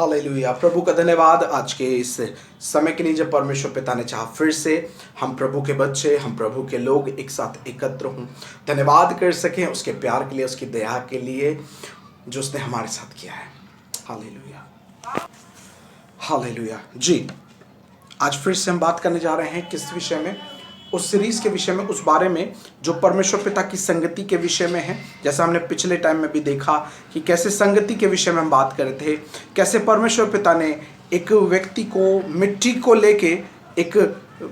Hallelujah. प्रभु का धन्यवाद आज के इस समय के लिए जब परमेश्वर पिता ने चाहा फिर से हम प्रभु के बच्चे, हम प्रभु के लोग एक साथ एकत्र हों, धन्यवाद कर सकें उसके प्यार के लिए, उसकी दया के लिए जो उसने हमारे साथ किया है। Hallelujah, hallelujah. जी, आज फिर से हम बात करने जा रहे हैं किस विषय में? उस सीरीज के विषय में, उस बारे में जो परमेश्वर पिता की संगति के विषय में है। जैसा हमने पिछले टाइम में भी देखा कि कैसे संगति के विषय में हम बात कर रहे थे, कैसे परमेश्वर पिता ने एक व्यक्ति को, मिट्टी को लेके एक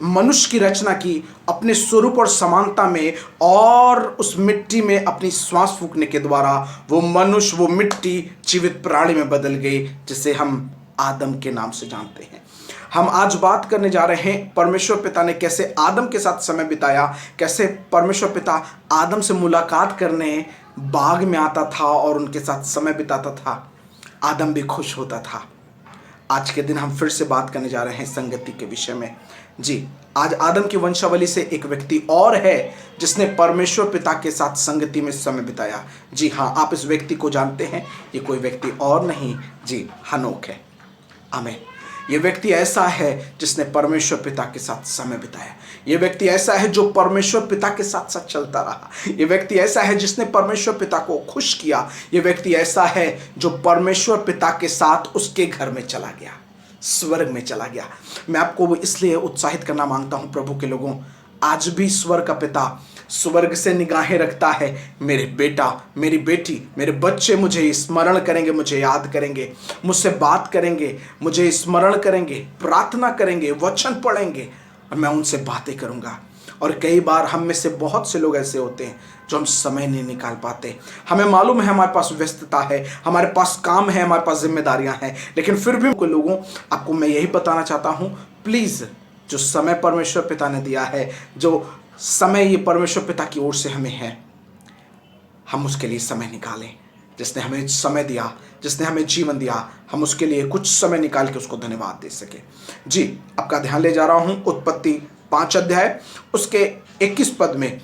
मनुष्य की रचना की अपने स्वरूप और समानता में, और उस मिट्टी में अपनी श्वास फूंकने के द्वारा वो मनुष्य, वो मिट्टी जीवित प्राणी में बदल गई, जिसे हम आदम के नाम से जानते हैं। हम आज बात करने जा रहे हैं परमेश्वर पिता ने कैसे आदम के साथ समय बिताया, कैसे परमेश्वर पिता आदम से मुलाकात करने बाग में आता था और उनके साथ समय बिताता था। आदम भी खुश होता था। आज के दिन हम फिर से बात करने जा रहे हैं संगति के विषय में। जी, आज आदम की वंशावली से एक व्यक्ति और है जिसने परमेश्वर पिता के साथ संगति में समय बिताया। जी हाँ, आप इस व्यक्ति को जानते हैं। ये कोई व्यक्ति और नहीं, जी हनोक है। आमीन। ये व्यक्ति ऐसा है जिसने परमेश्वर पिता के साथ समय बिताया। ये व्यक्ति ऐसा है जो परमेश्वर पिता के साथ साथ चलता रहा। ये व्यक्ति ऐसा है जिसने परमेश्वर पिता को खुश किया। ये व्यक्ति ऐसा है जो परमेश्वर पिता के साथ उसके घर में चला गया, स्वर्ग में चला गया। मैं आपको इसलिए उत्साहित करना मांगता हूं प्रभु के लोगों, आज भी स्वर्ग का पिता स्वर्ग से निगाहें रखता है। मेरे बेटा, मेरी बेटी, मेरे बच्चे मुझे स्मरण करेंगे, मुझे याद करेंगे, मुझसे बात करेंगे, मुझे स्मरण करेंगे, प्रार्थना करेंगे, वचन पढ़ेंगे और मैं उनसे बातें करूंगा। और कई बार हम में से बहुत से लोग ऐसे होते हैं जो हम समय नहीं निकाल पाते। हमें मालूम है हमारे पास व्यस्तता है, हमारे पास काम है, हमारे पास जिम्मेदारियां हैं, लेकिन फिर भी कोई लोगों, आपको मैं यही बताना चाहता हूं, प्लीज़ जो समय परमेश्वर पिता ने दिया है, जो समय ये परमेश्वर पिता की ओर से हमें है, हम उसके लिए समय निकालें। जिसने हमें समय दिया, जिसने हमें जीवन दिया, हम उसके लिए कुछ समय निकाल के उसको धन्यवाद दे सके। जी, आपका ध्यान ले जा रहा हूं उत्पत्ति 5 अध्याय उसके 21 पद में।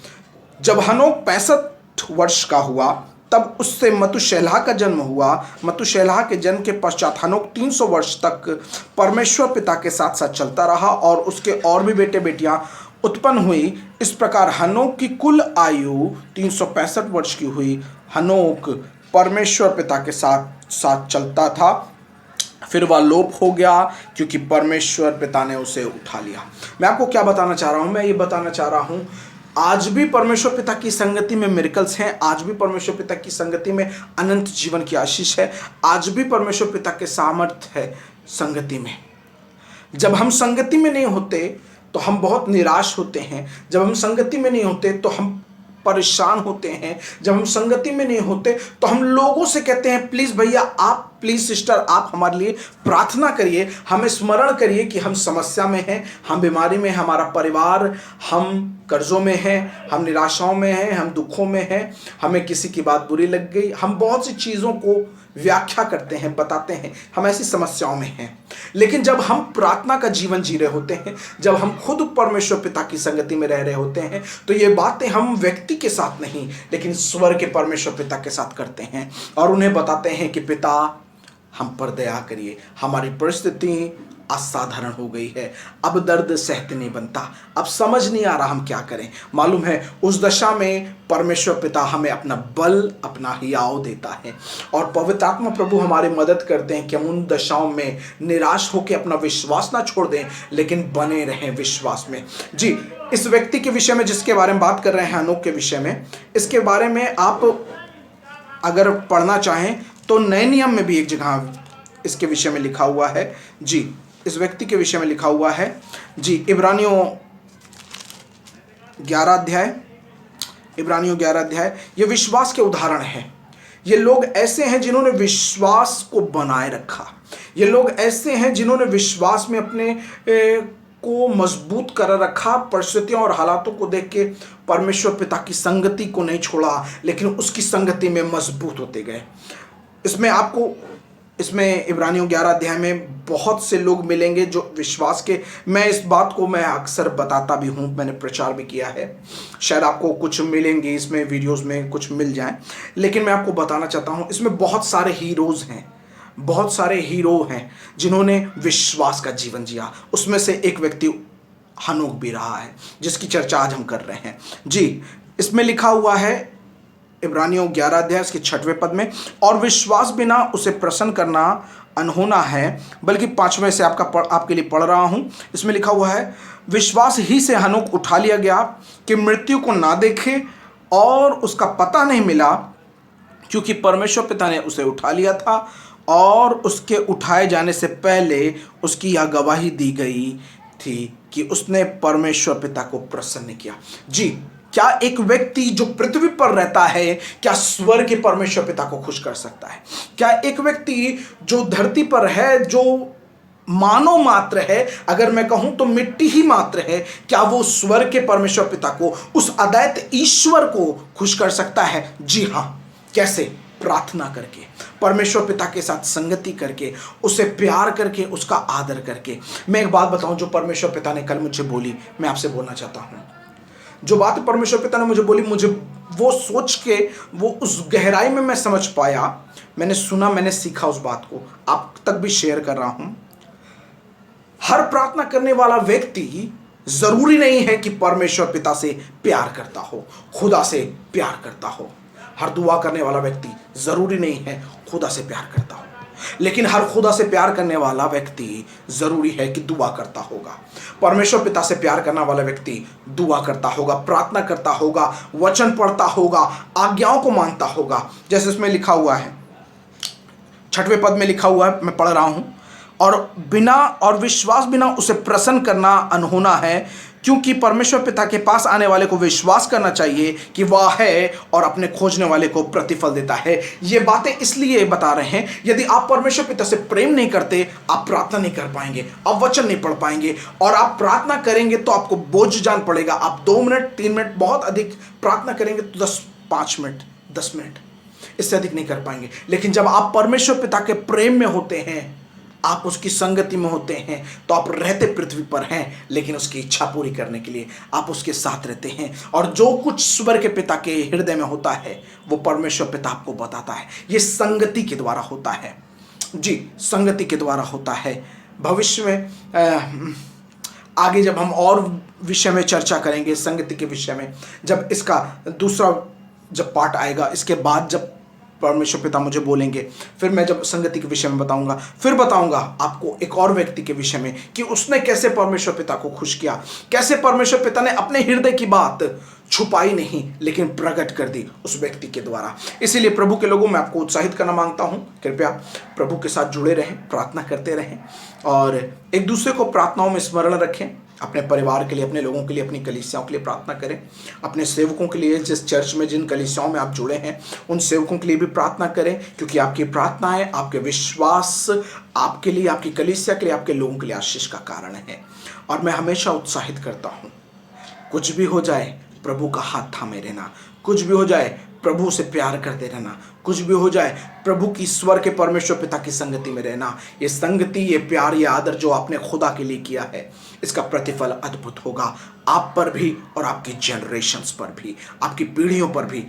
जब हनोक 65 वर्ष का हुआ तब उससे मतुशेलह का जन्म हुआ। मतुशेलह के जन्म के पश्चात हनोक 300 वर्ष तक परमेश्वर पिता के साथ साथ चलता रहा और उसके और भी बेटे बेटियां उत्पन्न हुई। इस प्रकार हनोक की कुल आयु 365 वर्ष की हुई। हनोक परमेश्वर पिता के साथ साथ चलता था, फिर वह लोप हो गया क्योंकि परमेश्वर पिता ने उसे उठा लिया। मैं आपको क्या बताना चाह रहा हूं? मैं ये बताना चाह रहा हूं, आज भी परमेश्वर पिता की संगति में मिरेकल्स हैं। आज भी परमेश्वर पिता की संगति में अनंत जीवन की आशीष है। आज भी परमेश्वर पिता के सामर्थ्य है संगति में। जब हम संगति में नहीं होते तो हम बहुत निराश होते हैं। जब हम संगति में नहीं होते तो हम परेशान होते हैं। जब हम संगति में नहीं होते तो हम लोगों से कहते हैं, प्लीज़ भैया आप, प्लीज़ सिस्टर आप हमारे लिए प्रार्थना करिए, हमें स्मरण करिए कि हम समस्या में हैं, हम बीमारी में, हमारा परिवार, हम कर्जों में हैं, हम निराशाओं में हैं, हम दुखों में हैं, हमें किसी की बात बुरी लग गई। हम बहुत सी चीज़ों को व्याख्या करते हैं, बताते हैं, हम ऐसी समस्याओं में हैं। लेकिन जब हम प्रार्थना का जीवन जी रहे होते हैं, जब हम खुद परमेश्वर पिता की संगति में रह रहे होते हैं, तो ये बातें हम व्यक्ति के साथ नहीं लेकिन स्वर्ग के परमेश्वर पिता के साथ करते हैं और उन्हें बताते हैं कि पिता हम पर दया करिए, हमारी परिस्थिति असाधारण हो गई है, अब दर्द सहते नहीं बनता, अब समझ नहीं आ रहा हम क्या करें। मालूम है उस दशा में परमेश्वर पिता हमें अपना बल, अपना हियाव देता है और पवित्र आत्मा प्रभु हमारी मदद करते हैं कि हम उन दशाओं में निराश होकर अपना विश्वास ना छोड़ दें, लेकिन बने रहें विश्वास में। जी, इस व्यक्ति के विषय में जिसके बारे में बात कर रहे हैं, हनोक के विषय में, इसके बारे में आप अगर पढ़ना चाहें तो नए नियम में भी एक जगह इसके विषय में लिखा हुआ है। जी, इस व्यक्ति के विषय में लिखा हुआ है। जी, इब्रानियों 11 अध्याय, ये विश्वास के उदाहरण है। ये लोग ऐसे हैं जिन्होंने विश्वास को बनाए रखा। ये लोग ऐसे हैं जिन्होंने विश्वास में अपने को मजबूत कर रखा। परिस्थितियों और हालातों को देख के परमेश्वर पिता की संगति को नहीं छोड़ा, लेकिन उसकी संगति में मजबूत होते गए। इसमें इब्रानियों 11 अध्याय में बहुत से लोग मिलेंगे जो विश्वास के, मैं इस बात को मैं अक्सर बताता भी हूँ, मैंने प्रचार भी किया है, शायद आपको कुछ मिलेंगे इसमें, वीडियोस में कुछ मिल जाए, लेकिन मैं आपको बताना चाहता हूँ इसमें बहुत सारे हीरोज़ हैं, बहुत सारे हीरो हैं जिन्होंने विश्वास का जीवन जिया, उसमें से एक व्यक्ति हनोक भी रहा है जिसकी चर्चा आज हम कर रहे हैं। जी, इसमें लिखा हुआ है इब्रानियों 11 अध्याय इसके 6वें पद में, और विश्वास बिना उसे प्रसन्न करना अनहोना है, बल्कि 5वें से आपके लिए पढ़ रहा हूं। इसमें लिखा हुआ है, विश्वास ही से हनोक उठा लिया गया कि मृत्यु को ना देखे और उसका पता नहीं मिला, क्योंकि परमेश्वर पिता ने उसे उठा लिया था और उसके उठाए जाने से पहले उसकी यह गवाही दी गई थी कि उसने परमेश्वर पिता को प्रसन्न किया। जी, क्या एक व्यक्ति जो पृथ्वी पर रहता है क्या स्वर्ग के परमेश्वर पिता को खुश कर सकता है? क्या एक व्यक्ति जो धरती पर है, जो मानव मात्र है, अगर मैं कहूं तो मिट्टी ही मात्र है, क्या वो स्वर्ग के परमेश्वर पिता को, उस अद्वैत ईश्वर को खुश कर सकता है? जी हां। कैसे? प्रार्थना करके, परमेश्वर पिता के साथ संगति करके, उसे प्यार करके, उसका आदर करके। मैं एक बात बताऊं जो परमेश्वर पिता ने कल मुझे बोली, मैं आपसे बोलना चाहता हूं। जो बात परमेश्वर पिता ने मुझे बोली, मुझे वो सोच के, वो उस गहराई में मैं समझ पाया, मैंने सुना, मैंने सीखा उस बात को, आप तक भी शेयर कर रहा हूं। हर प्रार्थना करने वाला व्यक्ति जरूरी नहीं है कि परमेश्वर पिता से प्यार करता हो, खुदा से प्यार करता हो। हर दुआ करने वाला व्यक्ति जरूरी नहीं है खुदा से प्यार करता हो, लेकिन हर खुदा से प्यार करने वाला व्यक्ति जरूरी है कि दुआ करता होगा। परमेश्वर पिता से प्यार करने वाला व्यक्ति दुआ करता होगा, प्रार्थना करता होगा, वचन पढ़ता होगा, आज्ञाओं को मानता होगा। जैसे इसमें लिखा हुआ है, 6वें पद में लिखा हुआ है, मैं पढ़ रहा हूं, और विश्वास बिना उसे प्रसन्न करना अनहोना है, क्योंकि परमेश्वर पिता के पास आने वाले को विश्वास करना चाहिए कि वह है और अपने खोजने वाले को प्रतिफल देता है। ये बातें इसलिए बता रहे हैं, यदि आप परमेश्वर पिता से प्रेम नहीं करते, आप प्रार्थना नहीं कर पाएंगे, आप वचन नहीं पढ़ पाएंगे, और आप प्रार्थना करेंगे तो आपको बोझ जान पड़ेगा। आप 2 मिनट 3 मिनट, बहुत अधिक प्रार्थना करेंगे तो 5 मिनट 10 मिनट, इससे अधिक नहीं कर पाएंगे। लेकिन जब आप परमेश्वर पिता के प्रेम में होते हैं, आप उसकी संगति में होते हैं, तो आप रहते पृथ्वी पर हैं, लेकिन उसकी इच्छा पूरी करने के लिए आप उसके साथ रहते हैं। और जो कुछ स्वर्ग के पिता के हृदय में होता है वो परमेश्वर पिता आपको बताता है। ये संगति के द्वारा होता है। जी, संगति के द्वारा होता है। भविष्य में आगे जब हम और विषय में चर्चा करेंगे, संगति के विषय में, जब इसका दूसरा पार्ट आएगा, इसके बाद जब परमेश्वर पिता मुझे बोलेंगे, फिर मैं जब संगति के विषय में बताऊंगा, फिर बताऊंगा आपको एक और व्यक्ति के विषय में कि उसने कैसे परमेश्वर पिता को खुश किया, कैसे परमेश्वर पिता ने अपने हृदय की बात छुपाई नहीं लेकिन प्रकट कर दी उस व्यक्ति के द्वारा। इसीलिए प्रभु के लोगों, मैं आपको उत्साहित करना मांगता हूं, कृपया प्रभु के साथ जुड़े रहें, प्रार्थना करते रहें और एक दूसरे को प्रार्थनाओं में स्मरण रखें। अपने परिवार के लिए, अपने लोगों के लिए, अपनी कलीसियाओं के लिए प्रार्थना करें। अपने सेवकों के लिए, जिस चर्च में, जिन कलीसियाओं में आप जुड़े हैं, उन सेवकों के लिए भी प्रार्थना करें, क्योंकि आपकी प्रार्थनाएं, आपके विश्वास आपके लिए, आपकी कलीसिया के लिए, आपके लोगों के लिए आशीष का कारण है। और मैं हमेशा उत्साहित करता हूं, कुछ भी हो जाए प्रभु का हाथ थामे रहना, कुछ भी हो जाए प्रभु से प्यार करते रहना, कुछ भी हो जाए प्रभु की, स्वर के परमेश्वर पिता की संगति में रहना। ये संगति, ये प्यार, ये आदर जो आपने खुदा के लिए किया है, इसका प्रतिफल अद्भुत होगा आप पर भी और आपकी जनरेशन्स पर भी, आपकी पीढ़ियों पर भी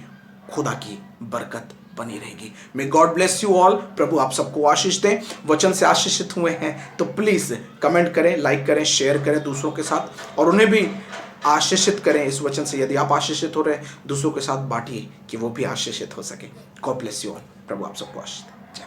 खुदा की बरकत बनी रहेगी। May God bless you all. प्रभु आप सबको आशीष दें। वचन से आशीषित हुए हैं तो प्लीज कमेंट करें, लाइक करें, शेयर करें दूसरों के साथ, और उन्हें भी आशीषित करें इस वचन से। यदि आप आशीषित हो रहे हैं, दूसरों के साथ बांटिए कि वो भी आशीषित हो सके। God bless you all. प्रभु आप सबको आशीष दें।